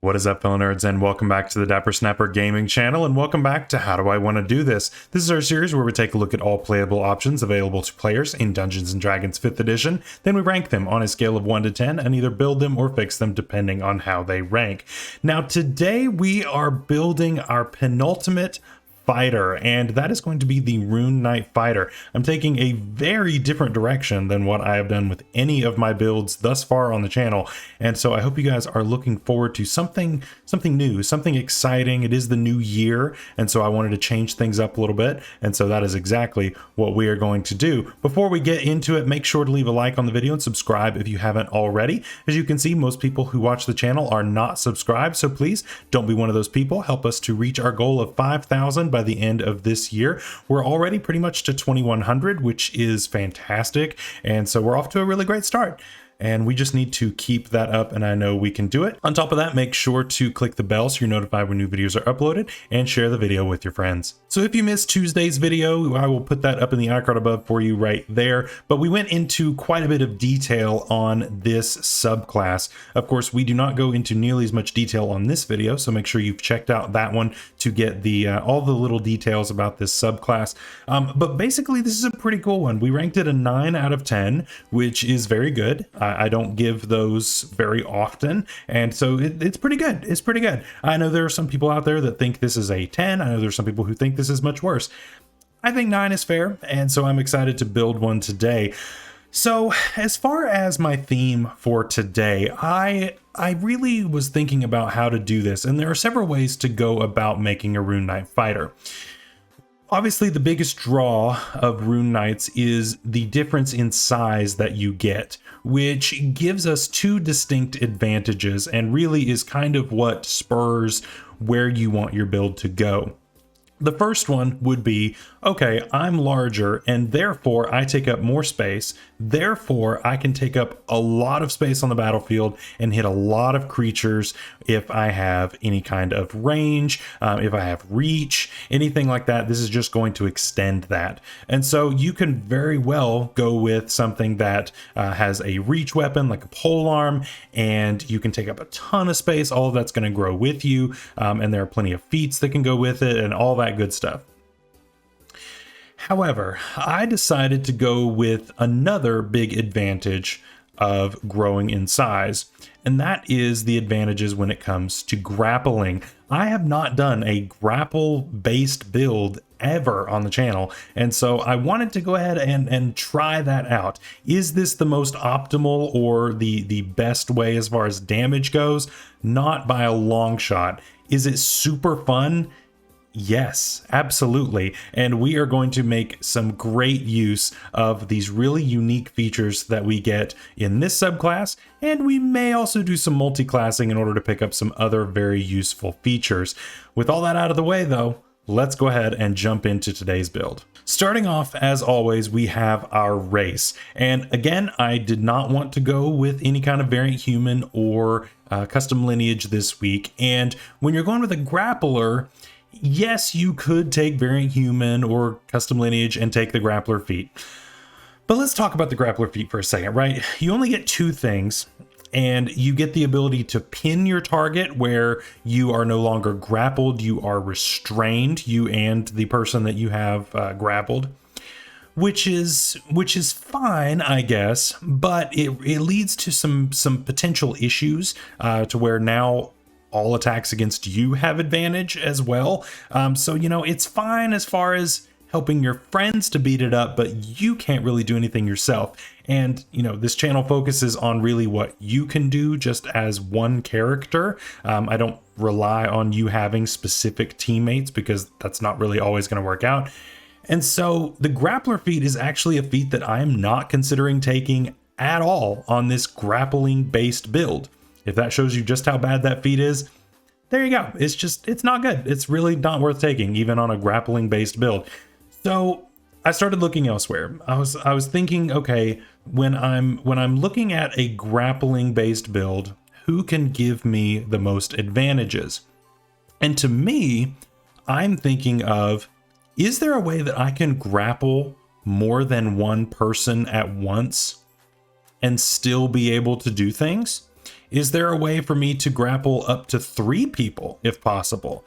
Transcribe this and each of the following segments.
What is up, fellow nerds, and welcome back to the Dapper Snapper Gaming channel, and welcome back to How Do I Want to Do This? This is our series where we take a look at all playable options available to players in Dungeons & Dragons 5th edition, then we rank them on a scale of 1 to 10 and either build them or fix them depending on how they rank. Now today we are building our penultimate fighter, and that is going to be the Rune Knight fighter. I'm taking a very different direction than what I have done with any of my builds thus far on the channel, and so I hope you guys are looking forward to something new, something exciting. It is the new year, and so I wanted to change things up a little bit, and so that is exactly what we are going to do. Before we get into it, make sure to leave a like on the video and subscribe if you haven't already. As you can see, most people who watch the channel are not subscribed, so please don't be one of those people. Help us to reach our goal of 5,000 by the end of this year. We're already pretty much to 2,100, which is fantastic, and so we're off to a really great start. And we just need to keep that up, and I know we can do it. On top of that, make sure to click the bell so you're notified when new videos are uploaded, and share the video with your friends. So if you missed Tuesday's video, I will put that up in the icon above for you right there. But we went into quite a bit of detail on this subclass. Of course, we do not go into nearly as much detail on this video, so make sure you've checked out that one to get the all the little details about this subclass. But basically, this is a pretty cool one. We ranked it a 9 out of 10, which is very good. I don't give those very often, and so it's pretty good. It's pretty good. I know there are some people out there that think this is a 10. I know there's some people who think this is much worse. I think 9 is fair, and so I'm excited to build one today. So as far as my theme for today, I really was thinking about how to do this, and there are several ways to go about making a Rune Knight fighter. Obviously, the biggest draw of Rune Knights is the difference in size that you get, which gives us two distinct advantages and really is kind of what spurs where you want your build to go. The first one would be, okay, I'm larger and therefore I take up more space. Therefore, I can take up a lot of space on the battlefield and hit a lot of creatures if I have any kind of range, if I have reach, anything like that. This is just going to extend that. And so you can very well go with something that has a reach weapon like a polearm, and you can take up a ton of space. All of that's going to grow with you, and there are plenty of feats that can go with it and all that good stuff. However, I decided to go with another big advantage of growing in size, and that is the advantages when it comes to grappling. I have not done a grapple-based build ever on the channel, and so I wanted to go ahead and try that out. Is this the most optimal or the best way as far as damage goes? Not by a long shot. Is it super fun? Yes, absolutely. And we are going to make some great use of these really unique features that we get in this subclass, and we may also do some multi-classing in order to pick up some other very useful features. With all that out of the way though, let's go ahead and jump into today's build. Starting off, as always, we have our race. And again, I did not want to go with any kind of variant human or custom lineage this week. And when you're going with a grappler, yes, you could take variant human or custom lineage and take the grappler feat. But let's talk about the grappler feat for a second, right? You only get two things, and you get the ability to pin your target where you are no longer grappled, you are restrained, you and the person that you have grappled, which is fine, I guess, but it leads to some potential issues to where now all attacks against you have advantage as well. So, you know, it's fine as far as helping your friends to beat it up, but you can't really do anything yourself. And, you know, this channel focuses on really what you can do just as one character. I don't rely on you having specific teammates because that's not really always going to work out. And so the grappler feat is actually a feat that I'm not considering taking at all on this grappling based build. If that shows you just how bad that feat is, there you go. It's not good. It's really not worth taking, even on a grappling based build. So I started looking elsewhere. I was thinking, okay, when I'm looking at a grappling based build, who can give me the most advantages? And to me, I'm thinking of, is there a way that I can grapple more than one person at once and still be able to do things? Is there a way for me to grapple up to 3 people if possible?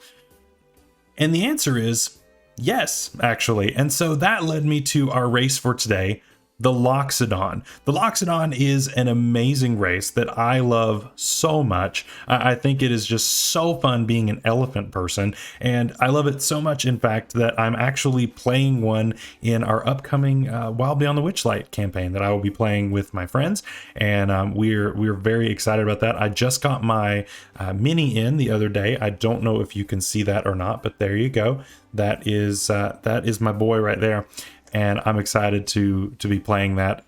And the answer is yes, actually. And so that led me to our race for today, the Loxodon. The Loxodon is an amazing race that I love so much. I think it is just so fun being an elephant person, and I love it so much, in fact, that I'm actually playing one in our upcoming Wild Beyond the Witchlight campaign that I will be playing with my friends, and we're very excited about that. I just got my mini in the other day. I don't know if you can see that or not, but there you go. That is my boy right there. And I'm excited to be playing that.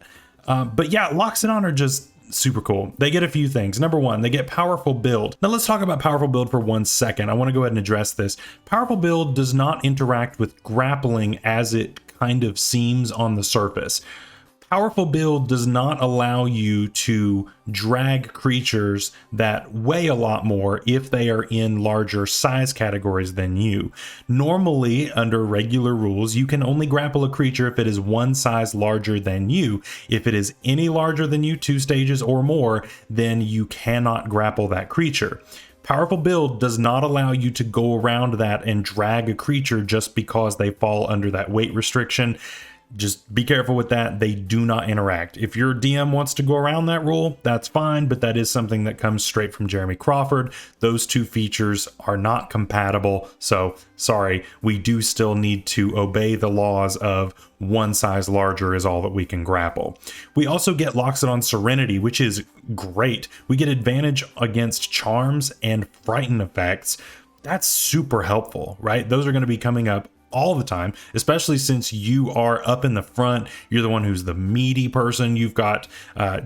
But yeah, Loxodon are just super cool. They get a few things. Number one, they get powerful build. Now let's talk about powerful build for 1 second. I want to go ahead and address this. Powerful build does not interact with grappling as it kind of seems on the surface. Powerful build does not allow you to drag creatures that weigh a lot more if they are in larger size categories than you. Normally, under regular rules, you can only grapple a creature if it is 1 size larger than you. If it is any larger than you, 2 stages or more, then you cannot grapple that creature. Powerful build does not allow you to go around that and drag a creature just because they fall under that weight restriction. Just be careful with that. They do not interact. If your DM wants to go around that rule, that's fine, but that is something that comes straight from Jeremy Crawford. Those 2 features are not compatible, so sorry, we do still need to obey the laws of 1 size larger is all that we can grapple. We also get Loxodon Serenity, which is great. We get advantage against charms and frighten effects. That's super helpful, right? Those are going to be coming up all the time, especially since you are up in the front. You're the one who's the meaty person. You've got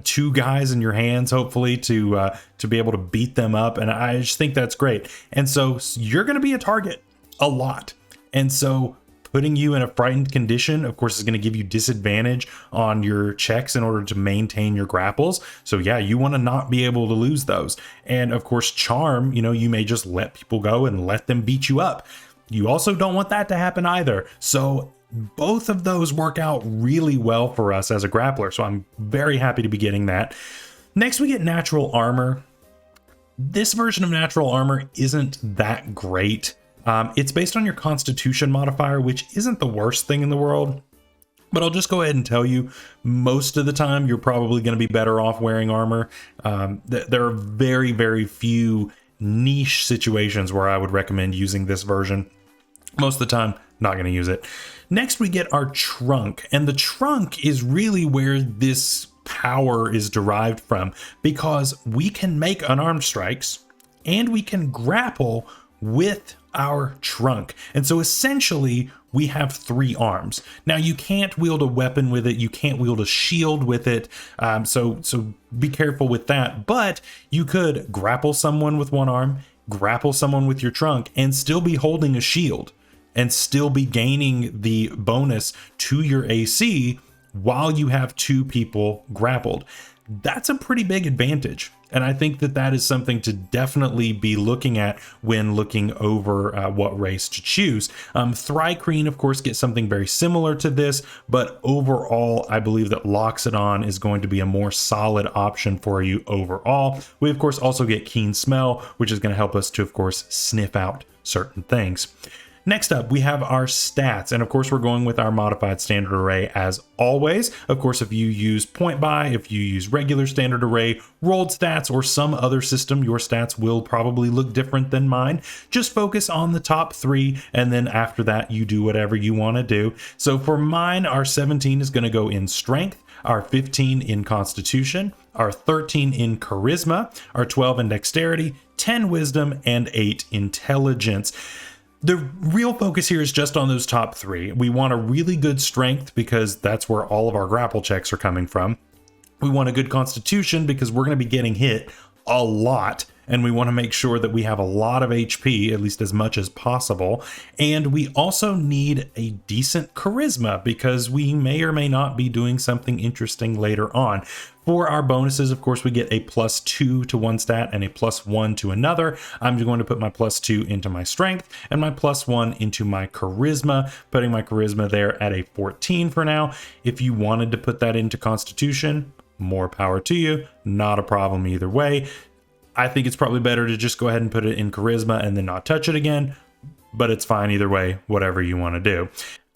2 guys in your hands, hopefully, to be able to beat them up. And I just think that's great. And so you're going to be a target a lot. And so putting you in a frightened condition, of course, is going to give you disadvantage on your checks in order to maintain your grapples. So yeah, you want to not be able to lose those. And of course, charm, you may just let people go and let them beat you up. You also don't want that to happen either. So both of those work out really well for us as a grappler. So I'm very happy to be getting that. Next, we get natural armor. This version of natural armor isn't that great. It's based on your constitution modifier, which isn't the worst thing in the world. But I'll just go ahead and tell you, most of the time, you're probably going to be better off wearing armor. There are very, very few niche situations where I would recommend using this version. Most of the time, not going to use it. Next, we get our trunk, and the trunk is really where this power is derived from, because we can make unarmed strikes and we can grapple with our trunk. And so essentially, we have 3 arms. Now, you can't wield a weapon with it. You can't wield a shield with it. So be careful with that. But you could grapple someone with 1 arm, grapple someone with your trunk, and still be holding a shield and still be gaining the bonus to your AC while you have 2 people grappled. That's a pretty big advantage. And I think that that is something to definitely be looking at when looking over what race to choose. Thri-kreen, of course, gets something very similar to this, but overall, I believe that Loxodon is going to be a more solid option for you overall. We, of course, also get keen smell, which is going to help us to, of course, sniff out certain things. Next up, we have our stats, and of course we're going with our modified standard array as always. Of course, if you use point buy, if you use regular standard array, rolled stats, or some other system, your stats will probably look different than mine. Just focus on the top 3, and then after that, you do whatever you want to do. So for mine, our 17 is going to go in strength, our 15 in constitution, our 13 in charisma, our 12 in dexterity, 10 wisdom, and 8 intelligence. The real focus here is just on those top 3. We want a really good strength because that's where all of our grapple checks are coming from. We want a good constitution because we're going to be getting hit a lot, and we want to make sure that we have a lot of HP, at least as much as possible. And we also need a decent charisma because we may or may not be doing something interesting later on. For our bonuses, of course, we get a +2 to one stat and a +1 to another. I'm going to put my +2 into my strength and my +1 into my charisma, putting my charisma there at a 14 for now. If you wanted to put that into constitution, more power to you. Not a problem either way. I think it's probably better to just go ahead and put it in charisma and then not touch it again, but it's fine either way, whatever you want to do.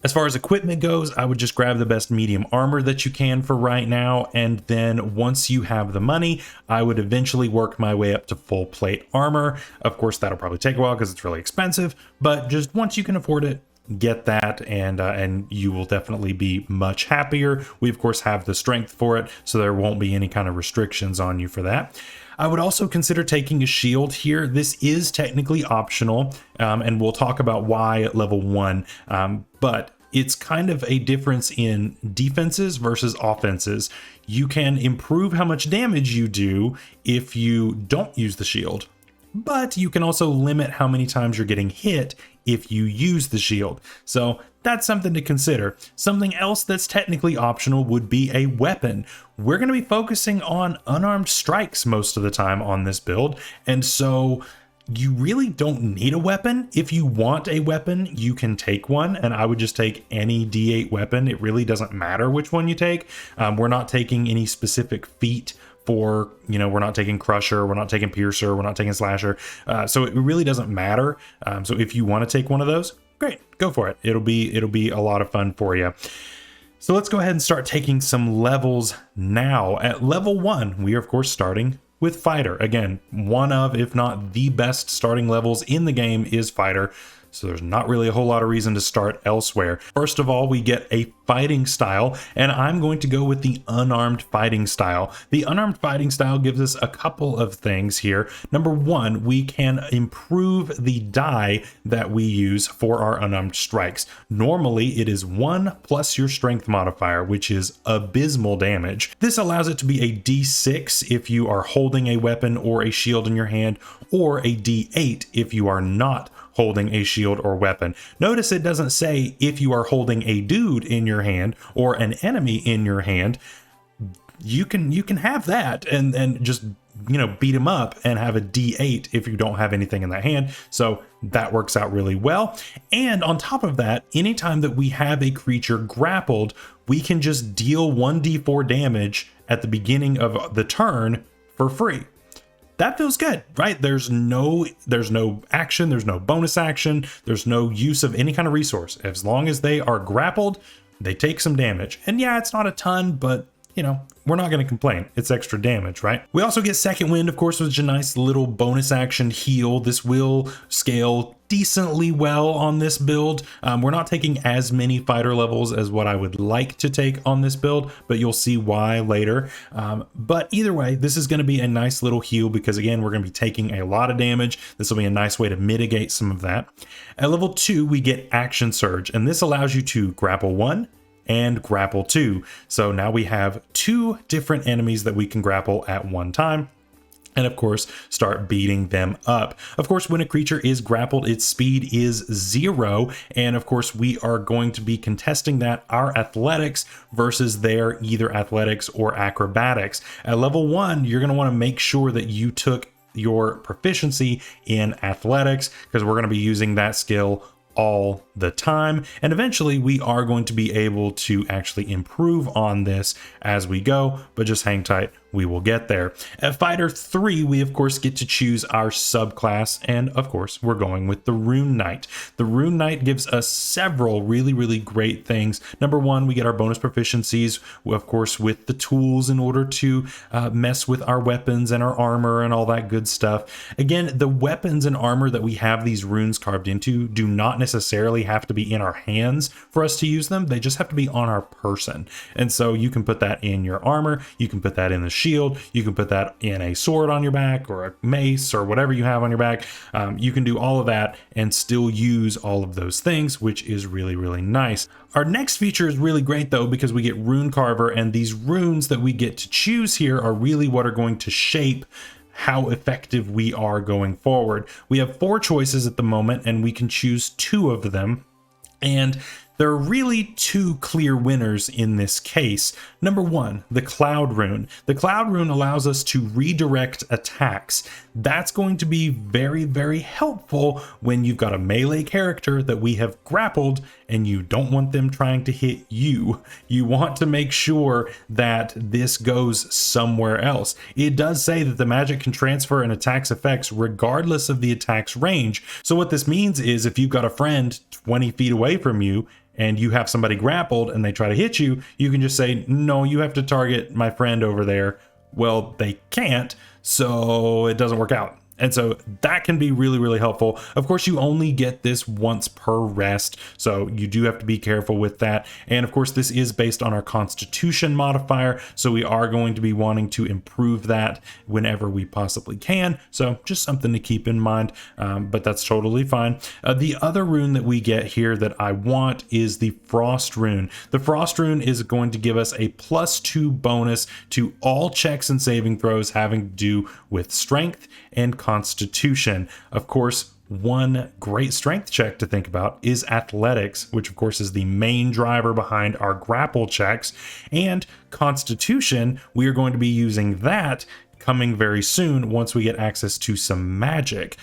As far as equipment goes, I would just grab the best medium armor that you can for right now, and then once you have the money, I would eventually work my way up to full plate armor. Of course, that'll probably take a while because it's really expensive, but just once you can afford it, get that, and you will definitely be much happier. We of course have the strength for it, so there won't be any kind of restrictions on you for that. I would also consider taking a shield here. This is technically optional, and we'll talk about why at level 1, but it's kind of a difference in defenses versus offenses. You can improve how much damage you do if you don't use the shield, but you can also limit how many times you're getting hit if you use the shield. So that's something to consider. Something else that's technically optional would be a weapon. We're going to be focusing on unarmed strikes most of the time on this build, and so you really don't need a weapon. If you want a weapon, you can take one, and I would just take any D8 weapon. It really doesn't matter which one you take. We're not taking any specific feat for, we're not taking Crusher, we're not taking Piercer, we're not taking Slasher, so it really doesn't matter. So if you want to take one of those, great, go for it. It'll be a lot of fun for you. So let's go ahead and start taking some levels now. At level 1, we are of course starting with Fighter. Again, one of, if not the best starting levels in the game is Fighter. So there's not really a whole lot of reason to start elsewhere. First of all, we get a fighting style, and I'm going to go with the unarmed fighting style. The unarmed fighting style gives us a couple of things here. Number 1, we can improve the die that we use for our unarmed strikes. Normally, it is 1 plus your strength modifier, which is abysmal damage. This allows it to be a D6 if you are holding a weapon or a shield in your hand, or a D8 if you are not holding a shield or weapon. Notice it doesn't say if you are holding a dude in your hand or an enemy in your hand. You can have that and just beat him up and have a D8 if you don't have anything in that hand. So that works out really well. And on top of that, anytime that we have a creature grappled, we can just deal 1d4 damage at the beginning of the turn for free. That feels good, right? There's no action, there's no bonus action, there's no use of any kind of resource. As long as they are grappled, they take some damage. And yeah, it's not a ton, but we're not going to complain. It's extra damage, right? We also get Second Wind, of course, which is a nice little bonus action heal. This will scale decently well on this build. We're not taking as many fighter levels as what I would like to take on this build, but you'll see why later. But either way, this is going to be a nice little heal because, again, we're going to be taking a lot of damage. This will be a nice way to mitigate some of that. At level 2, we get Action Surge, and this allows you to grapple 1 and grapple 2. So now we have 2 different enemies that we can grapple at one time, and of course start beating them up. Of course, when a creature is grappled, its speed is 0, and of course we are going to be contesting that our athletics versus their either athletics or acrobatics. At level 1, you're going to want to make sure that you took your proficiency in athletics, because we're going to be using that skill all the time, and eventually we are going to be able to actually improve on this as we go, but just hang tight, we will get there. At Fighter 3, we of course get to choose our subclass, and of course we're going with the Rune Knight. The Rune Knight gives us several really great things. Number 1, we get our bonus proficiencies, of course, with the tools in order to mess with our weapons and our armor and all that good stuff. Again, the weapons and armor that we have these runes carved into do not necessarily have to be in our hands for us to use them. They just have to be on our person. And so you can put that in your armor, you can put that in the shield, you can put that in a sword on your back or a mace or whatever you have on your back. You can do all of that and still use all of those things, which is really nice. Our next feature is really great though, because we get Rune Carver, and these runes that we get to choose here are really what are going to shape how effective we are going forward. We have 4 choices at the moment, and we can choose 2 of them. And There are really two clear winners in this case. Number one, the Cloud Rune. The Cloud Rune allows us to redirect attacks. That's going to be very, very helpful when you've got a melee character that we have grappled and you don't want them trying to hit you. You want to make sure that this goes somewhere else. It does say that the magic can transfer an attack's effects regardless of the attack's range. So what this means is if you've got a friend 20 feet away from you and you have somebody grappled and they try to hit you, you can just say, no, you have to target my friend over there. Well, they can't, so it doesn't work out. And so that can be really, really helpful. Of course, you only get this once per rest, so you do have to be careful with that. And of course, this is based on our Constitution modifier, so we are going to be wanting to improve that whenever we possibly can. So just something to keep in mind, but that's totally fine. The other rune that we get here that I want is the Frost Rune. The Frost Rune is going to give us a +2 bonus to all checks and saving throws having to do with strength and Constitution. Of course, one great strength check to think about is athletics, which of course is the main driver behind our grapple checks, and Constitution, we are going to be using that coming very soon once we get access to some magic.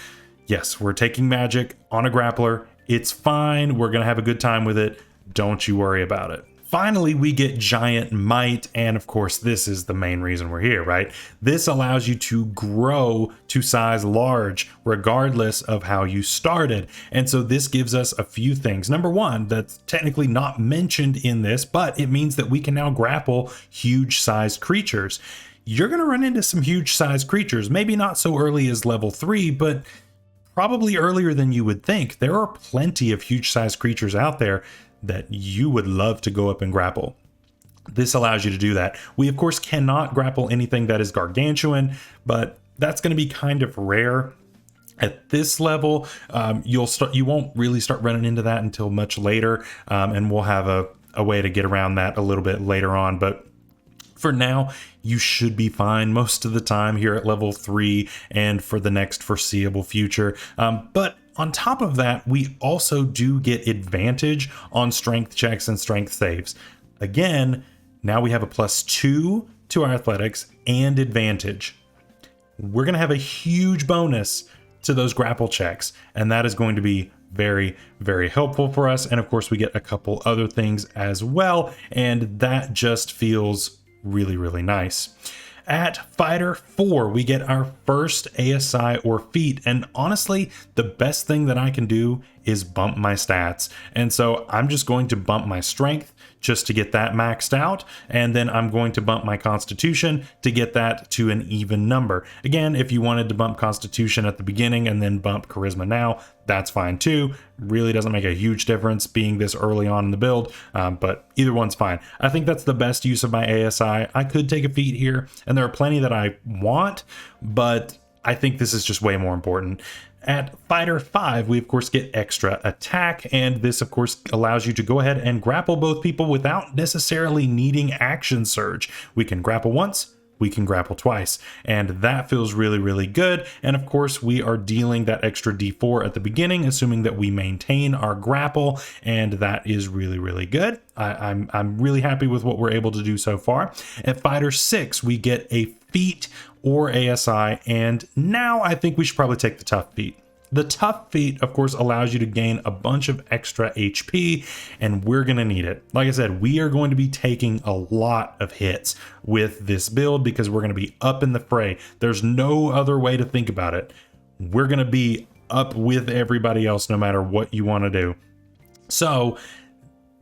Yes, we're taking magic on a grappler. It's fine. We're going to have a good time with it. Don't you worry about it. Finally, we get Giant Might, and of course, this is the main reason we're here, right? This allows you to grow to size large, regardless of how you started. And so this gives us a few things. Number one, that's technically not mentioned in this, but it means that we can now grapple huge-sized creatures. You're going to run into some huge-sized creatures, maybe not so early as level 3, but probably earlier than you would think. There are plenty of huge-sized creatures out there that you would love to go up and grapple. This allows you to do that. We of course cannot grapple anything that is gargantuan, but that's going to be kind of rare at this level. You won't really start running into that until much later, and we'll have a way to get around that a little bit later on. But for now, you should be fine most of the time here at level 3 and for the next foreseeable future. But on top of that, we also do get advantage on strength checks and strength saves. Again, now we have a +2 to our athletics and advantage. We're going to have a huge bonus to those grapple checks, and that is going to be very, very helpful for us. And of course, we get a couple other things as well, and that just feels really, really nice. At Fighter 4, we get our first ASI or feat, and honestly, the best thing that I can do is bump my stats. And so I'm just going to bump my strength just to get that maxed out, and then I'm going to bump my Constitution to get that to an even number. Again, if you wanted to bump Constitution at the beginning and then bump Charisma now, that's fine too. Really doesn't make a huge difference being this early on in the build, but either one's fine. I think that's the best use of my ASI. I could take a feat here, and there are plenty that I want, but I think this is just way more important. At Fighter 5, we of course get extra attack, and this of course allows you to go ahead and grapple both people without necessarily needing action surge. We can grapple once, we can grapple twice, and that feels really, really good. And of course, we are dealing that extra D4 at the beginning, assuming that we maintain our grapple, and that is really, really good. I'm really happy with what we're able to do so far. At Fighter 6, we get a feat or ASI, and now I think we should probably take the tough feat. The tough feat, of course, allows you to gain a bunch of extra HP, and we're going to need it. Like I said, we are going to be taking a lot of hits with this build because we're going to be up in the fray. There's no other way to think about it. We're going to be up with everybody else no matter what you want to do. So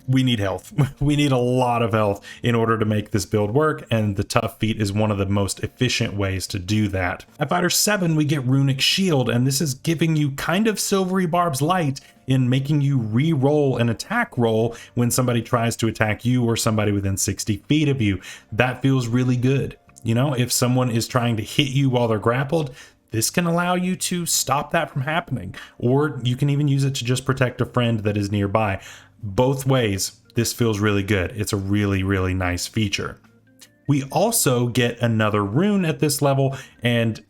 we need health. We need a lot of health in order to make this build work, and the tough feat is one of the most efficient ways to do that. At Fighter 7, we get Runic Shield, and this is giving you kind of Silvery Barb's Light in making you re-roll an attack roll when somebody tries to attack you or somebody within 60 feet of you. That feels really good. You know, if someone is trying to hit you while they're grappled, this can allow you to stop that from happening, or you can even use it to just protect a friend that is nearby. Both ways, this feels really good. It's a really, really nice feature. We also get another rune at this level, and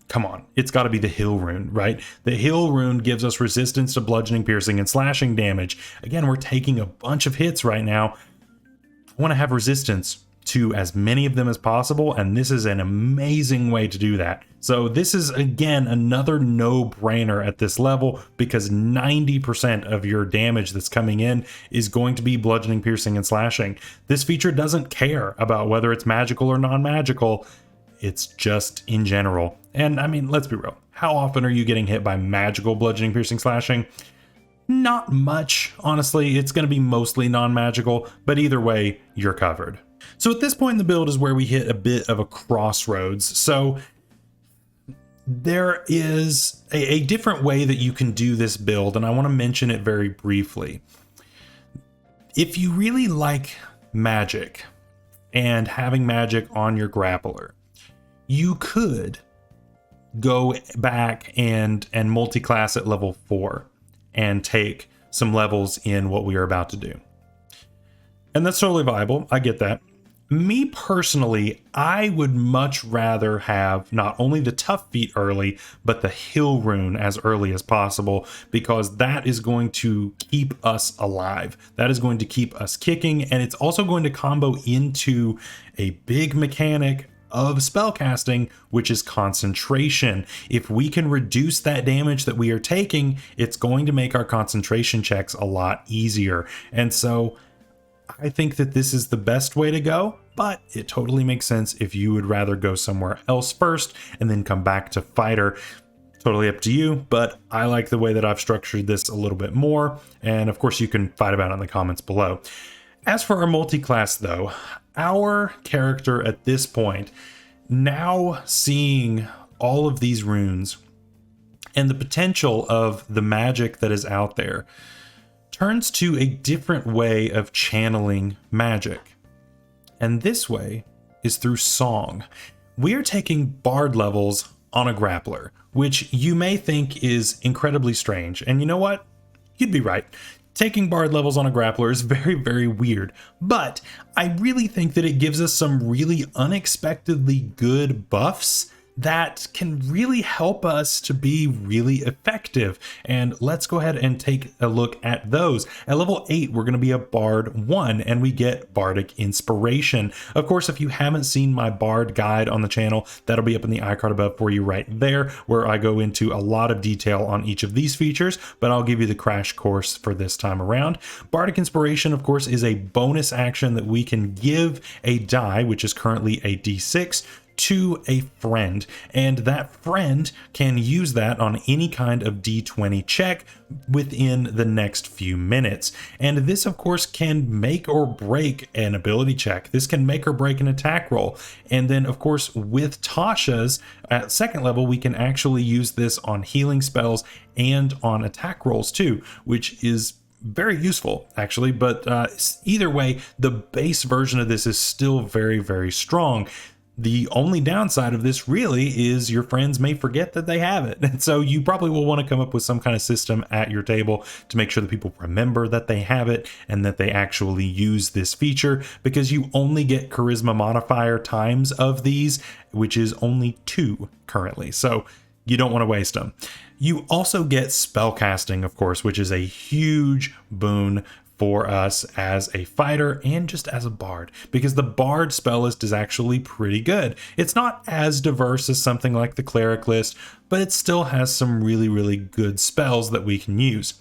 come on, it's got to be the Heal Rune, right? The Heal Rune gives us resistance to bludgeoning, piercing, and slashing damage. Again, we're taking a bunch of hits right now. I want to have resistance to as many of them as possible, and this is an amazing way to do that. So this is, again, another no-brainer at this level, because 90% of your damage that's coming in is going to be bludgeoning, piercing, and slashing. This feature doesn't care about whether it's magical or non-magical. It's just in general. And I mean, let's be real. How often are you getting hit by magical bludgeoning, piercing, slashing? Not much, honestly. It's going to be mostly non-magical, but either way, you're covered. So at this point in the build is where we hit a bit of a crossroads. So there is a different way that you can do this build, and I want to mention it very briefly. If you really like magic and having magic on your grappler, you could go back and multi-class at level 4 and take some levels in what we are about to do. And that's totally viable. I get that. Me personally, I would much rather have not only the tough feat early, but the Heal Rune as early as possible, because that is going to keep us alive. That is going to keep us kicking, and it's also going to combo into a big mechanic of spellcasting, which is concentration. If we can reduce that damage that we are taking, it's going to make our concentration checks a lot easier. And so I think that this is the best way to go, but it totally makes sense if you would rather go somewhere else first and then come back to fighter. Totally up to you, but I like the way that I've structured this a little bit more. And of course, you can fight about it in the comments below. As for our multi-class though, our character at this point, now seeing all of these runes and the potential of the magic that is out there, turns to a different way of channeling magic. And this way is through song. We are taking bard levels on a grappler, which you may think is incredibly strange. And you know what? You'd be right. Taking bard levels on a grappler is very, very weird, but I really think that it gives us some really unexpectedly good buffs that can really help us to be really effective. And let's go ahead and take a look at those. At level 8, we're going to be a Bard 1, and we get Bardic Inspiration. Of course, if you haven't seen my Bard guide on the channel, that'll be up in the iCard above for you right there, where I go into a lot of detail on each of these features, but I'll give you the crash course for this time around. Bardic Inspiration, of course, is a bonus action that we can give a die, which is currently a D6, to a friend, and that friend can use that on any kind of D20 check within the next few minutes. And this of course can make or break an ability check. This can make or break an attack roll. And then of course with Tasha's at second level, we can actually use this on healing spells and on attack rolls too, which is very useful actually. But either way, the base version of this is still very, very strong. The only downside of this really is your friends may forget that they have it. And so you probably will want to come up with some kind of system at your table to make sure that people remember that they have it and that they actually use this feature, because you only get charisma modifier times of these, which is only 2 currently. So you don't want to waste them. You also get spellcasting, of course, which is a huge boon for us as a fighter and just as a bard, because the bard spell list is actually pretty good. It's not as diverse as something like the cleric list, but it still has some really, really good spells that we can use.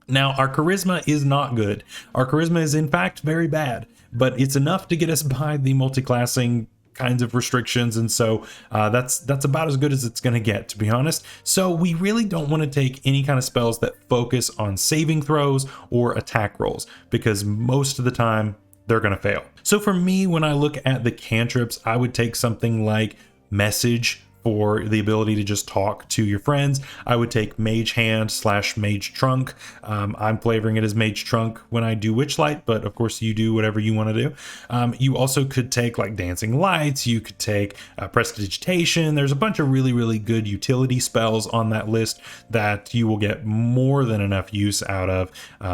Now, our charisma is not good. Our charisma is in fact very bad, but it's enough to get us by the multi-classing kinds of restrictions, and so that's about as good as it's going to get, to be honest. So we really don't want to take any kind of spells that focus on saving throws or attack rolls, because most of the time they're going to fail. So for me, when I look at the cantrips, I would take something like Message for the ability to just talk to your friends. I would take Mage Hand / Mage Trunk. I'm flavoring it as Mage Trunk when I do Witchlight, but of course you do whatever you want to do. You also could take like Dancing Lights. You could take Prestidigitation. There's a bunch of really, really good utility spells on that list that you will get more than enough use out of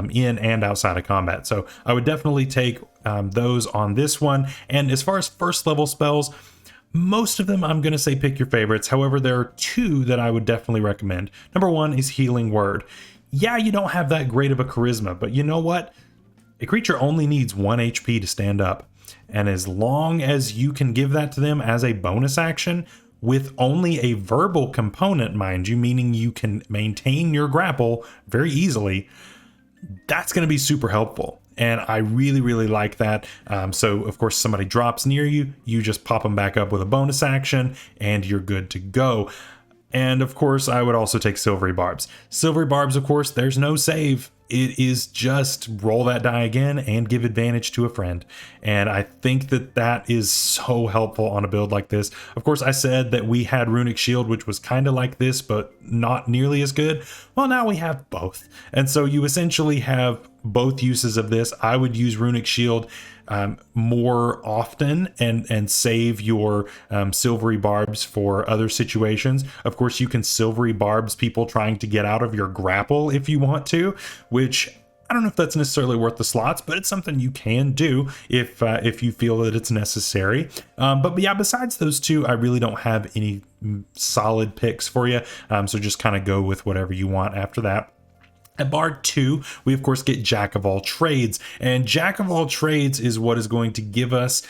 in and outside of combat. So I would definitely take those on this one. And as far as first level spells, Most of them, I'm going to say pick your favorites. However, there are two that I would definitely recommend. Number one is Healing Word. Yeah, you don't have that great of a charisma, but you know what? A creature only needs 1 HP to stand up. And as long as you can give that to them as a bonus action, with only a verbal component, mind you, meaning you can maintain your grapple very easily, that's going to be super helpful. And I really, really like that. So, of course, somebody drops near you, you just pop them back up with a bonus action, and you're good to go. And, of course, I would also take Silvery Barbs. Silvery Barbs, of course, there's no save. It is just roll that die again and give advantage to a friend. And I think that that is so helpful on a build like this. Of course, I said that we had Runic Shield, which was kind of like this, but not nearly as good. Well, now we have both. And so you essentially have both uses of this. I would use Runic Shield more often and save your Silvery Barbs for other situations. Of course, you can Silvery Barbs people trying to get out of your grapple if you want to, which I don't know if that's necessarily worth the slots, but it's something you can do if you feel that it's necessary. But yeah, besides those two, I really don't have any solid picks for you. So just kind of go with whatever you want after that. At Bard 2, we of course get Jack of all trades, and Jack of all trades is what is going to give us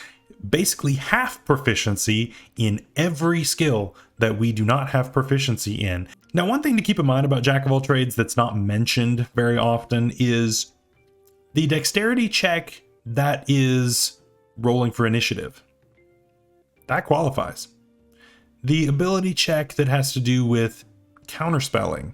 basically half proficiency in every skill that we do not have proficiency in. Now, one thing to keep in mind about Jack of all trades that's not mentioned very often is the dexterity check that is rolling for initiative. That qualifies. The ability check that has to do with counterspelling,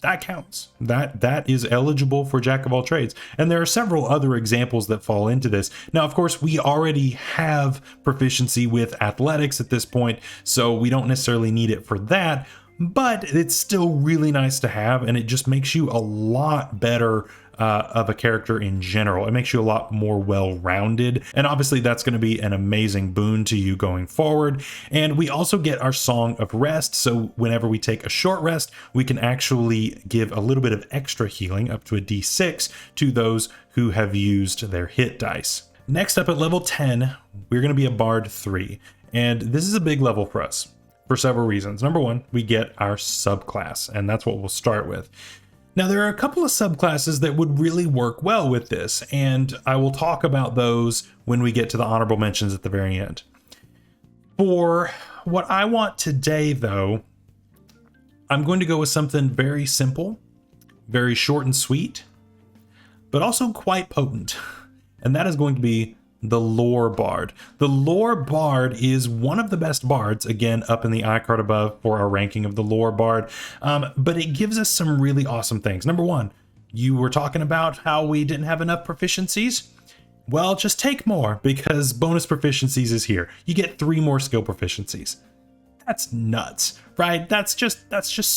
that counts. That is eligible for Jack of all trades. And there are several other examples that fall into this. Now, of course, we already have proficiency with athletics at this point, so we don't necessarily need it for that, but it's still really nice to have, and it just makes you a lot better of a character in general. It makes you a lot more well-rounded, and obviously that's going to be an amazing boon to you going forward. And we also get our Song of Rest, so whenever we take a short rest, we can actually give a little bit of extra healing, up to a d6, to those who have used their hit dice. Next up at level 10, we're going to be a Bard 3, and this is a big level for us for several reasons. Number one, we get our subclass, and that's what we'll start with. Now, there are a couple of subclasses that would really work well with this, and I will talk about those when we get to the honorable mentions at the very end. For what I want today, though, I'm going to go with something very simple, very short and sweet, but also quite potent, and that is going to be the Lore Bard. The Lore Bard is one of the best bards, again, up in the iCard above for our ranking of the Lore Bard, but it gives us some really awesome things. Number one, you were talking about how we didn't have enough proficiencies. Well, just take more, because bonus proficiencies is here. You get 3 more skill proficiencies. That's nuts, right? That's just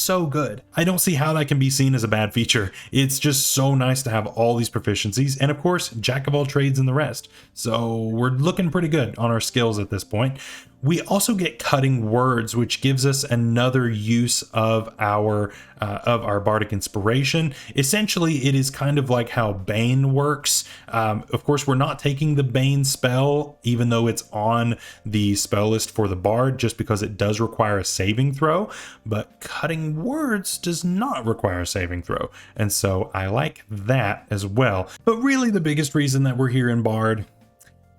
so good. I don't see how that can be seen as a bad feature. It's just so nice to have all these proficiencies, and of course, Jack of all trades and the rest. So we're looking pretty good on our skills at this point. We also get Cutting Words, which gives us another use of our bardic inspiration. Essentially, it is kind of like how Bane works. Of course, we're not taking the Bane spell, even though it's on the spell list for the bard, just because it does require a saving throw. But Cutting Words does not require a saving throw, and so I like that as well. But really, the biggest reason that we're here in Bard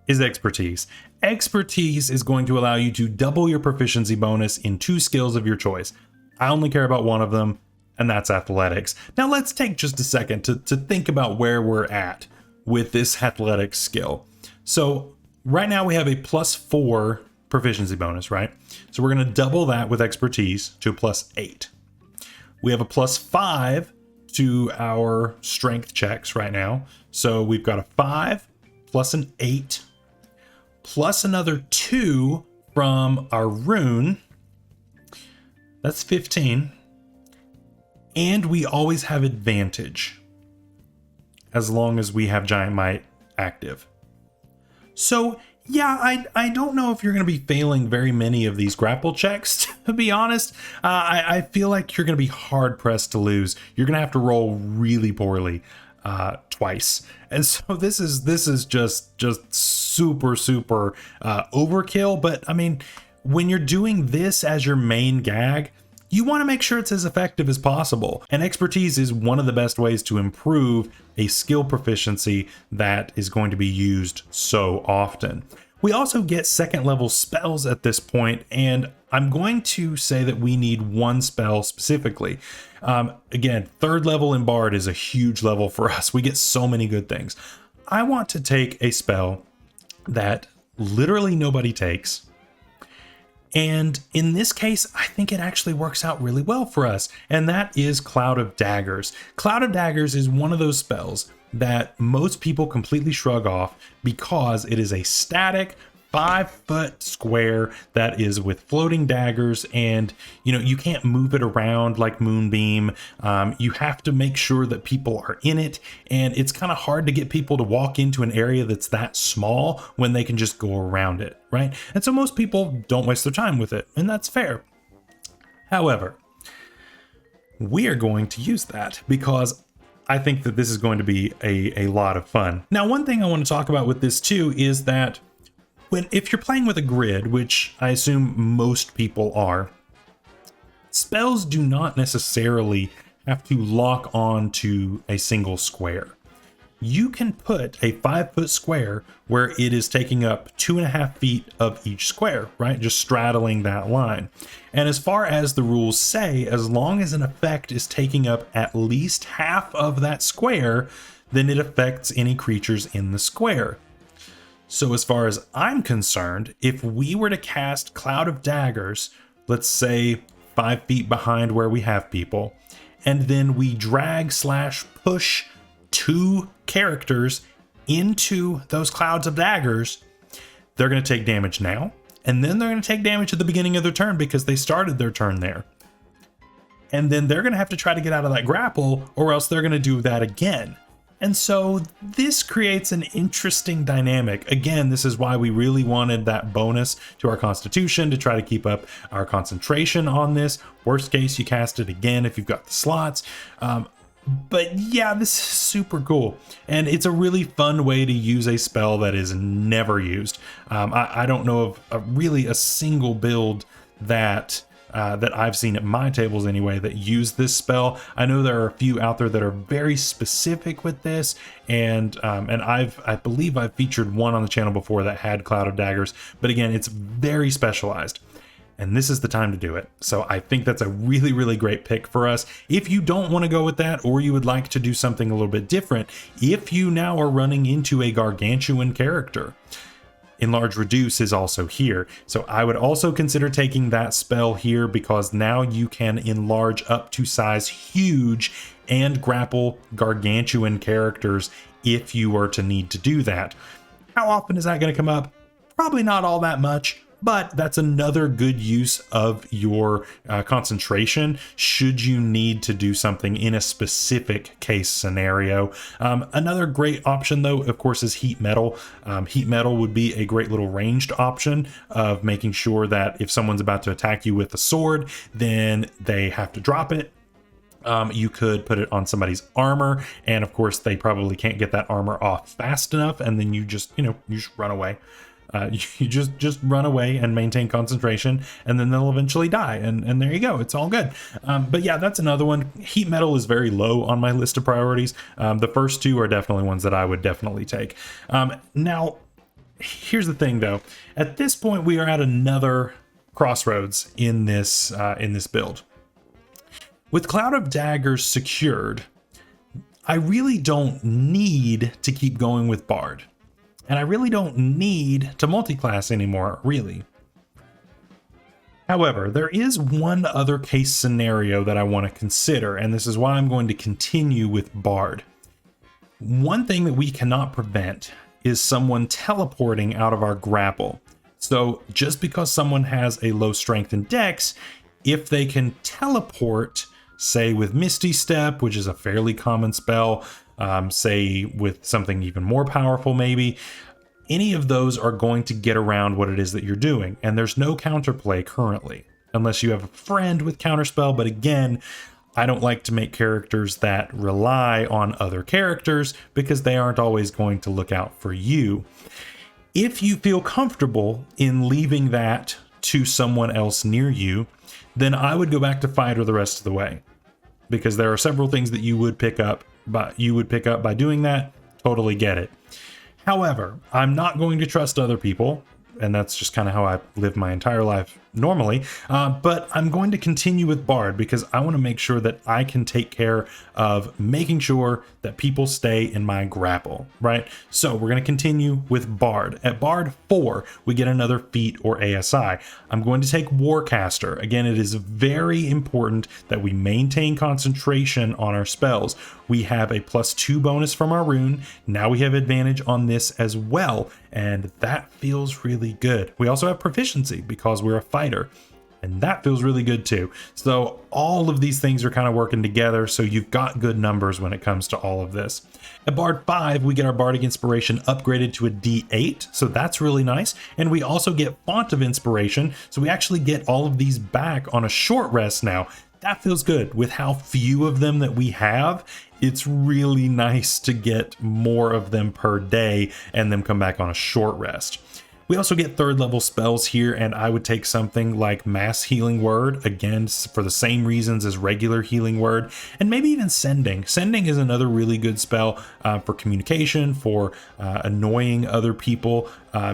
is expertise. Expertise is going to allow you to double your proficiency bonus in 2 skills of your choice. I only care about one of them, and that's athletics. Now let's take just a second to think about where we're at with this athletics skill. So right now we have a +4 proficiency bonus, right? So we're going to double that with expertise to a +8. We have a +5 to our strength checks right now. So we've got a 5 plus an 8 plus another 2 from our rune. That's 15. And we always have advantage as long as we have Giant Might active. So yeah, I don't know if you're going to be failing very many of these grapple checks, to be honest. I feel like you're going to be hard pressed to lose. You're going to have to roll really poorly. twice. And so this is just super overkill. But I mean, when you're doing this as your main gag, you want to make sure it's as effective as possible. And expertise is one of the best ways to improve a skill proficiency that is going to be used so often. We also get second level spells at this point, and I'm going to say that we need one spell specifically. Again, third level in Bard is a huge level for us. We get so many good things. I want to take a spell that literally nobody takes. And in this case, I think it actually works out really well for us. And that is Cloud of Daggers. Cloud of Daggers is one of those spells that most people completely shrug off because it is a static 5-foot square that is with floating daggers, and you can't move it around like Moonbeam. You have to make sure that people are in it, and it's kind of hard to get people to walk into an area that's that small when they can just go around it, right? And so most people don't waste their time with it, and that's fair. However, we are going to use that because I think that this is going to be a lot of fun. Now, one thing I want to talk about with this too is that if you're playing with a grid, which I assume most people are, spells do not necessarily have to lock on to a single square. You can put a 5-foot square where it is taking up 2.5 feet of each square, right? Just straddling that line. And as far as the rules say, as long as an effect is taking up at least half of that square, then it affects any creatures in the square. So as far as I'm concerned, if we were to cast Cloud of Daggers, let's say 5 feet behind where we have people, and then we drag/push 2 characters into those clouds of daggers, they're going to take damage now, and then they're going to take damage at the beginning of their turn because they started their turn there. And then they're going to have to try to get out of that grapple, or else they're going to do that again. And so this creates an interesting dynamic. Again, this is why we really wanted that bonus to our constitution to try to keep up our concentration on this. Worst case, you cast it again if you've got the slots. But yeah, this is super cool. And it's a really fun way to use a spell that is never used. I don't know of really a single build that I've seen at my tables anyway that use this spell. I know there are a few out there that are very specific with this, and I believe I've featured one on the channel before that had Cloud of Daggers, but again, it's very specialized. And this is the time to do it. So I think that's a really great pick for us. If you don't want to go with that, or you would like to do something a little bit different, if you now are running into a gargantuan character, Enlarge Reduce is also here. So I would also consider taking that spell here, because now you can enlarge up to size huge and grapple gargantuan characters if you were to need to do that. How often is that going to come up? Probably not all that much, but that's another good use of your concentration should you need to do something in a specific case scenario. Another great option, though, of course, is Heat Metal. Heat Metal would be a great little ranged option of making sure that if someone's about to attack you with a sword, then they have to drop it. You could put it on somebody's armor, and of course they probably can't get that armor off fast enough, and then you just run away. You just run away and maintain concentration, and then they'll eventually die, and there you go. It's all good. But yeah, that's another one. Heat Metal is very low on my list of priorities. The first two are definitely ones that I would definitely take. Now, here's the thing, though. At this point, we are at another crossroads in this build. With Cloud of Daggers secured, I really don't need to keep going with Bard. And I really don't need to multi-class anymore, really. However, there is one other case scenario that I want to consider, and this is why I'm going to continue with Bard. One thing that we cannot prevent is someone teleporting out of our grapple. So just because someone has a low strength and dex, if they can teleport, say with Misty Step, which is a fairly common spell, say with something even more powerful maybe, any of those are going to get around what it is that you're doing. And there's no counterplay currently, unless you have a friend with counterspell. But again, I don't like to make characters that rely on other characters because they aren't always going to look out for you. If you feel comfortable in leaving that to someone else near you, then I would go back to fighter the rest of the way, because there are several things that you would pick up by doing that. Totally get it. However, I'm not going to trust other people, and that's just kind of how I live my entire life normally, but I'm going to continue with Bard because I want to make sure that I can take care of making sure that people stay in my grapple, right? So we're going to continue with Bard. At Bard 4, we get another feat or ASI. I'm going to take Warcaster. Again, it is very important that we maintain concentration on our spells. We have a +2 bonus from our rune. Now we have advantage on this as well, and that feels really good. We also have proficiency because we're a fighter, and that feels really good too. So all of these things are kind of working together, so you've got good numbers when it comes to all of this. At Bard 5, we get our Bardic Inspiration upgraded to a D8, so that's really nice. And we also get Font of Inspiration, so we actually get all of these back on a short rest now. That feels good. With how few of them that we have, it's really nice to get more of them per day and them come back on a short rest. We also get 3rd level spells here, and I would take something like Mass Healing Word, again, for the same reasons as regular Healing Word, and maybe even Sending. Sending is another really good spell for communication, for annoying other people,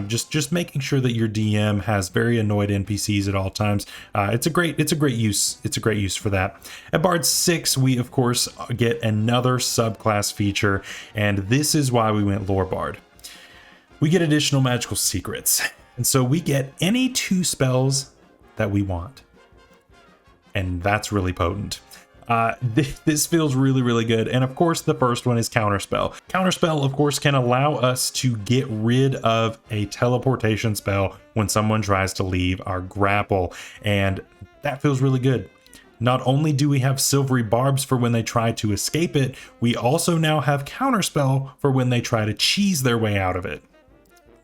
just making sure that your DM has very annoyed NPCs at all times. It's a great use for that. At Bard 6, we of course get another subclass feature, and this is why we went Lore Bard. We get additional magical secrets, and so we get any 2 spells that we want, and that's really potent. This feels really, really good. And of course, the first one is Counterspell. Counterspell, of course, can allow us to get rid of a teleportation spell when someone tries to leave our grapple, and that feels really good. Not only do we have Silvery Barbs for when they try to escape it, we also now have Counterspell for when they try to cheese their way out of it.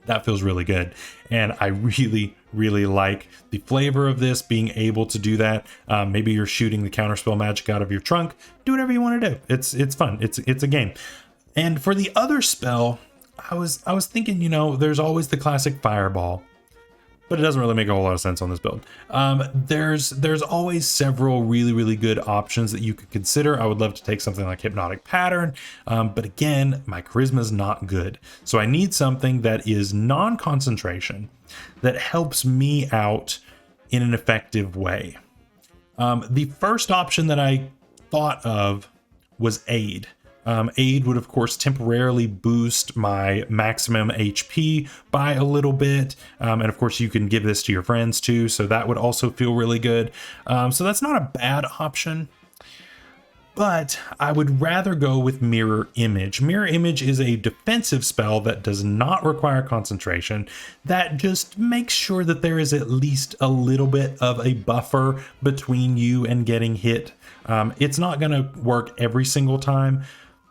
That feels really good, and I really, really like the flavor of this, being able to do that. Maybe you're shooting the counterspell magic out of your trunk. Do whatever you want to do. It's fun. It's a game. And for the other spell, I was thinking, you know, there's always the classic Fireball, but it doesn't really make a whole lot of sense on this build. There's always several really, really good options that you could consider. I would love to take something like Hypnotic Pattern, but again, my charisma is not good. So I need something that is non-concentration, that helps me out in an effective way. The first option that I thought of was Aid. Aid would of course temporarily boost my maximum HP by a little bit, and of course you can give this to your friends too, so that would also feel really good. So that's not a bad option, but I would rather go with Mirror Image. Mirror Image is a defensive spell that does not require concentration, that just makes sure that there is at least a little bit of a buffer between you and getting hit. It's not going to work every single time,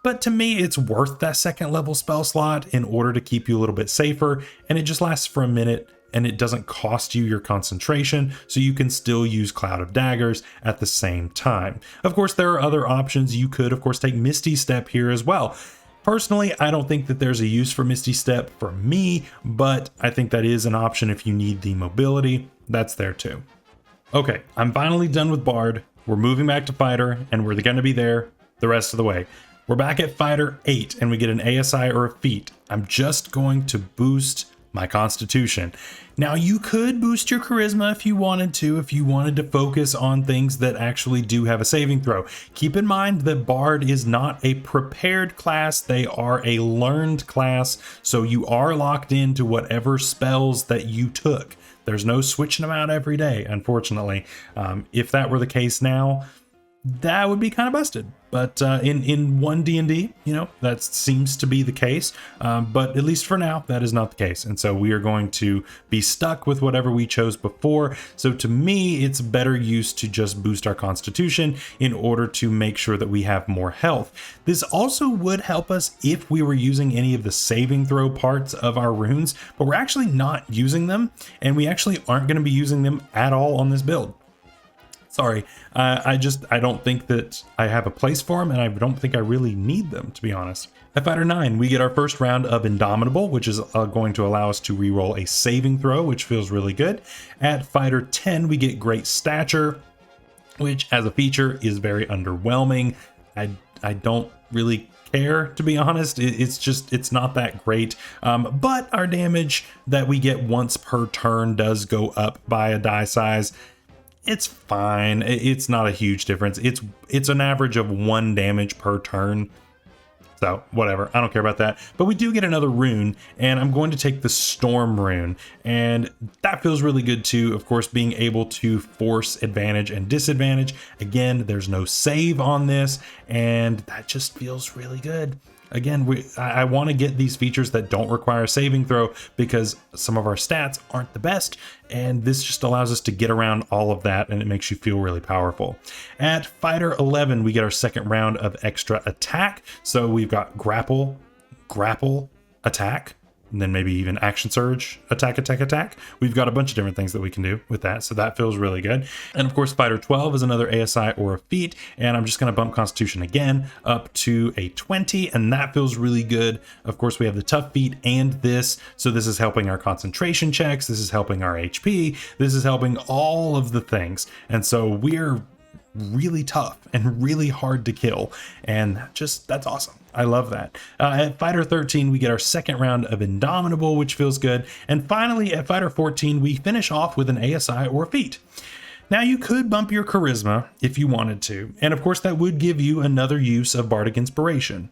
but to me, it's worth that 2nd level spell slot in order to keep you a little bit safer, and it just lasts for a minute, and it doesn't cost you your concentration, so you can still use Cloud of Daggers at the same time. Of course, there are other options. You could, of course, take Misty Step here as well. Personally, I don't think that there's a use for Misty Step for me, but I think that is an option if you need the mobility. That's there too. Okay, I'm finally done with Bard. We're moving back to Fighter, and we're going to be there the rest of the way. We're back at Fighter 8, and we get an ASI or a feat. I'm just going to boost my Constitution. Now, you could boost your Charisma if you wanted to focus on things that actually do have a saving throw. Keep in mind that Bard is not a prepared class, they are a learned class, so you are locked into whatever spells that you took. There's no switching them out every day, unfortunately. If that were the case now, that would be kind of busted. But in one D&D, you know, that seems to be the case. But at least for now, that is not the case. And so we are going to be stuck with whatever we chose before. So to me, it's better use to just boost our Constitution in order to make sure that we have more health. This also would help us if we were using any of the saving throw parts of our runes, but we're actually not using them, and we actually aren't going to be using them at all on this build. Sorry, I don't think that I have a place for them, and I don't think I really need them, to be honest. At Fighter 9, we get our first round of Indomitable, which is going to allow us to reroll a saving throw, which feels really good. At Fighter 10, we get Great Stature, which as a feature is very underwhelming. I don't really care, to be honest. It's not that great, but our damage that we get once per turn does go up by a die size. It's fine. It's not a huge difference. It's an average of 1 damage per turn. So whatever, I don't care about that. But we do get another rune, and I'm going to take the Storm rune, and that feels really good too. Of course, being able to force advantage and disadvantage. Again, there's no save on this, and that just feels really good. Again, I want to get these features that don't require a saving throw because some of our stats aren't the best, and this just allows us to get around all of that, and it makes you feel really powerful. At Fighter 11, we get our second round of extra attack. So we've got grapple, attack, and then maybe even action surge, attack. We've got a bunch of different things that we can do with that, so that feels really good. And of course, Fighter 12 is another ASI or a feat, and I'm just going to bump Constitution again up to a 20, and that feels really good. Of course, we have the tough feat and this, so this is helping our concentration checks, this is helping our HP, this is helping all of the things, and so we're really tough and really hard to kill, and that's awesome. I love that. At Fighter 13, we get our second round of Indomitable, which feels good. And finally, at Fighter 14, we finish off with an ASI or a feat. Now, you could bump your Charisma if you wanted to, and of course that would give you another use of Bardic Inspiration.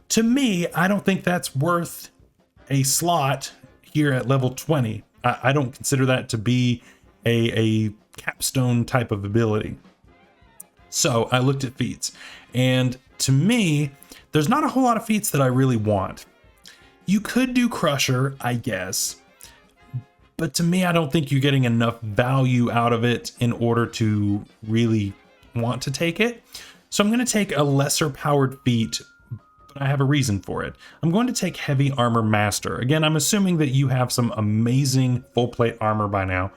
To me, I don't think that's worth a slot here at level 20. I don't consider that to be a capstone type of ability. So I looked at feats, and to me, there's not a whole lot of feats that I really want. You could do Crusher, I guess, but to me, I don't think you're getting enough value out of it in order to really want to take it. So I'm going to take a lesser powered feat, but I have a reason for it. I'm going to take Heavy Armor Master. Again, I'm assuming that you have some amazing full plate armor by now,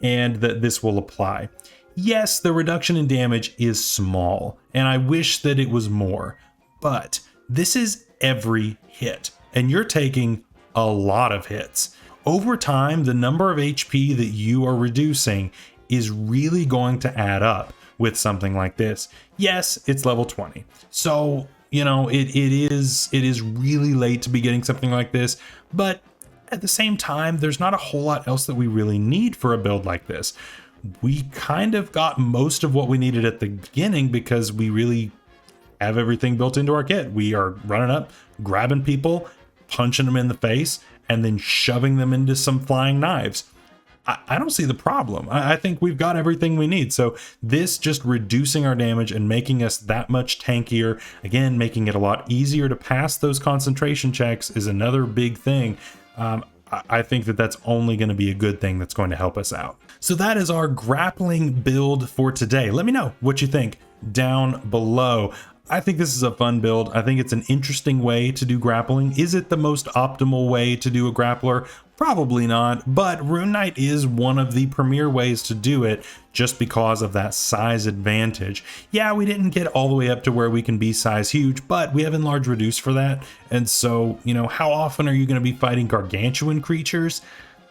and that this will apply. Yes, the reduction in damage is small, and I wish that it was more. But this is every hit, and you're taking a lot of hits. Over time, the number of HP that you are reducing is really going to add up with something like this. Yes, it's level 20. So, you know, it is really late to be getting something like this, but at the same time, there's not a whole lot else that we really need for a build like this. We kind of got most of what we needed at the beginning because we really have everything built into our kit. We are running up, grabbing people, punching them in the face, and then shoving them into some flying knives. I don't see the problem. I think we've got everything we need. So this just reducing our damage and making us that much tankier, again, making it a lot easier to pass those concentration checks is another big thing. I think that that's only going to be a good thing that's going to help us out. So that is our grappling build for today. Let me know what you think down below. I think this is a fun build. I think it's an interesting way to do grappling. Is it the most optimal way to do a grappler? Probably not, but Rune Knight is one of the premier ways to do it just because of that size advantage. Yeah, we didn't get all the way up to where we can be size huge, but we have enlarge reduce for that. And so, you know, how often are you going to be fighting gargantuan creatures?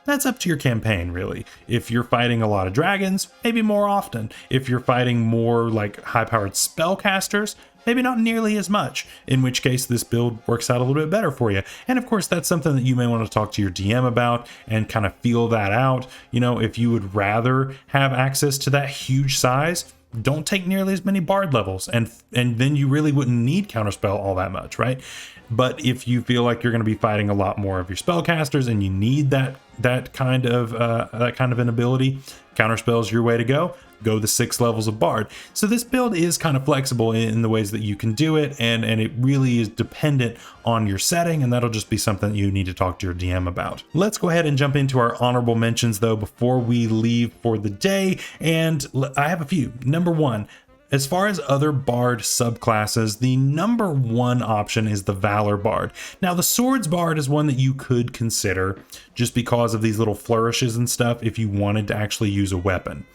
That's up to your campaign, really. If you're fighting a lot of dragons, maybe more often. If you're fighting more like high-powered spellcasters, maybe not nearly as much, in which case this build works out a little bit better for you. And of course, that's something that you may want to talk to your DM about and kind of feel that out. You know, if you would rather have access to that huge size, don't take nearly as many bard levels, and then you really wouldn't need counterspell all that much, right? But if you feel like you're going to be fighting a lot more of your spellcasters and you need that kind of an ability, counterspell is your way to go. Go the 6 levels of bard. So this build is kind of flexible in the ways that you can do it, and it really is dependent on your setting, and that'll just be something that you need to talk to your DM about. Let's go ahead and jump into our honorable mentions though before we leave for the day, and I have a few. Number 1, as far as other bard subclasses, the number 1 option is the Valor Bard. Now, the Swords Bard is one that you could consider just because of these little flourishes and stuff if you wanted to actually use a weapon.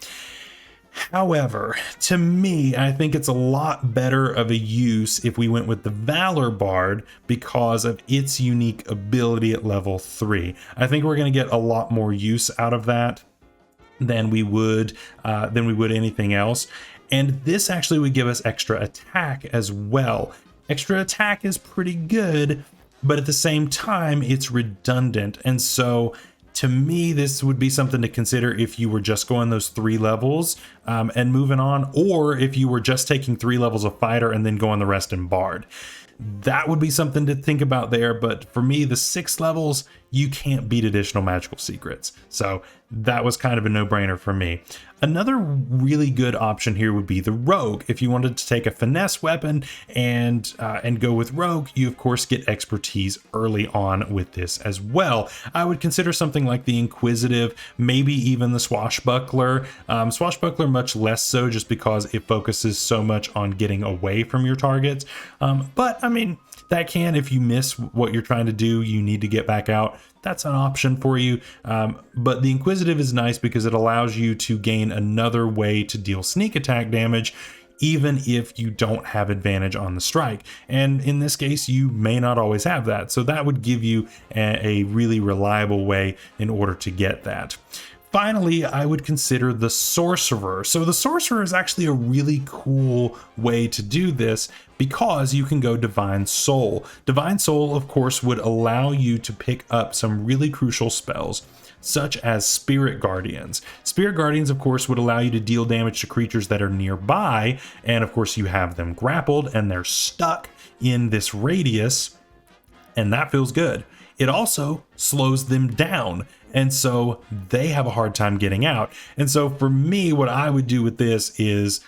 However, to me, I think it's a lot better of a use if we went with the Valor Bard because of its unique ability at level 3. I think we're going to get a lot more use out of that than we would anything else. And this actually would give us extra attack as well. Extra attack is pretty good, but at the same time, it's redundant. And so to me, this would be something to consider if you were just going those 3 levels and moving on, or if you were just taking 3 levels of fighter and then going the rest in bard. That would be something to think about there, but for me, the 6 levels, you can't beat additional magical secrets. So that was kind of a no-brainer for me. Another really good option here would be the rogue. If you wanted to take a finesse weapon and go with rogue, you of course get expertise early on with this as well. I would consider something like the inquisitive, maybe even the swashbuckler. Swashbuckler much less so, just because it focuses so much on getting away from your targets. But I mean, that can, if you miss what you're trying to do, you need to get back out, that's an option for you. But the inquisitive is nice because it allows you to gain another way to deal sneak attack damage, even if you don't have advantage on the strike. And in this case, you may not always have that. So that would give you a really reliable way in order to get that. Finally, I would consider the sorcerer. So the sorcerer is actually a really cool way to do this because you can go divine soul. Divine soul, of course, would allow you to pick up some really crucial spells, such as Spirit Guardians. Spirit Guardians, of course, would allow you to deal damage to creatures that are nearby, and of course you have them grappled and they're stuck in this radius, and that feels good. It also slows them down, and so they have a hard time getting out. And so for me, what I would do with this is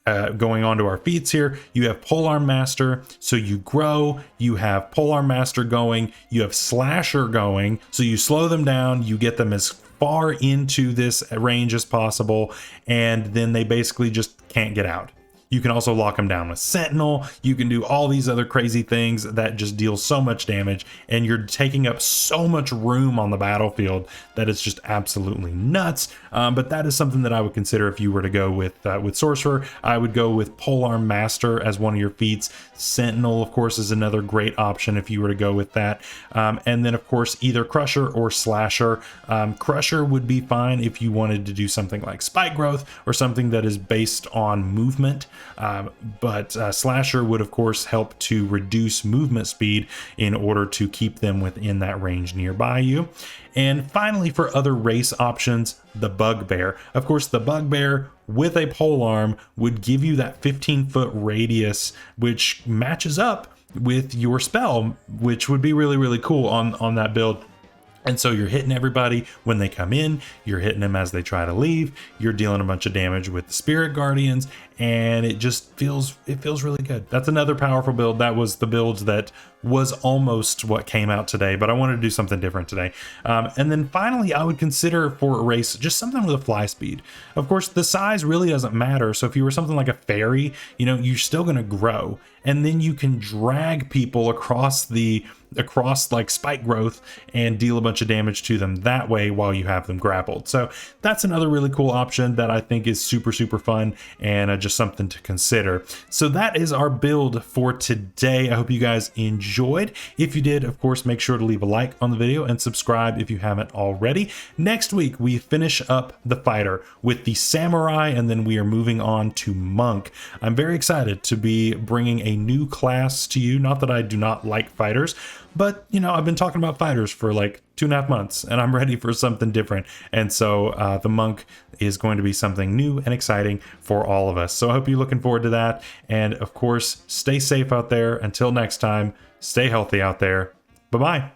going on to our feats here, you have Polearm Master, so you grow, you have Polearm Master going, you have Slasher going, so you slow them down, you get them as far into this range as possible, and then they basically just can't get out. You can also lock them down with Sentinel. You can do all these other crazy things that just deal so much damage, and you're taking up so much room on the battlefield that it's just absolutely nuts. But that is something that I would consider if you were to go with Sorcerer. I would go with Polearm Master as one of your feats. Sentinel, of course, is another great option if you were to go with that. And then, of course, either Crusher or Slasher. Crusher would be fine if you wanted to do something like Spike Growth or something that is based on movement. But Slasher would of course help to reduce movement speed in order to keep them within that range nearby you. And finally, for other race options, the Bugbear. Of course, the Bugbear with a polearm would give you that 15-foot radius, which matches up with your spell, which would be really, really cool on that build. And so you're hitting everybody when they come in, you're hitting them as they try to leave, you're dealing a bunch of damage with the Spirit Guardians, and it just feels really good. That's another powerful build. That was the build that was almost what came out today, but I wanted to do something different today. And then finally, I would consider for a race just something with a fly speed. Of course, the size really doesn't matter. So if you were something like a fairy, you know, you're still going to grow, and then you can drag people across like Spike Growth and deal a bunch of damage to them that way while you have them grappled. So that's another really cool option that I think is super, super fun and just something to consider. So that is our build for today. I hope you guys enjoyed. If you did, of course, make sure to leave a like on the video and subscribe if you haven't already. Next week, we finish up the fighter with the samurai, and then we are moving on to monk. I'm very excited to be bringing a new class to you. Not that I do not like fighters, but you know, I've been talking about fighters for like 2.5 months, and I'm ready for something different. And so the monk is going to be something new and exciting for all of us. So I hope you're looking forward to that. And of course, stay safe out there. Until next time, stay healthy out there. Bye-bye.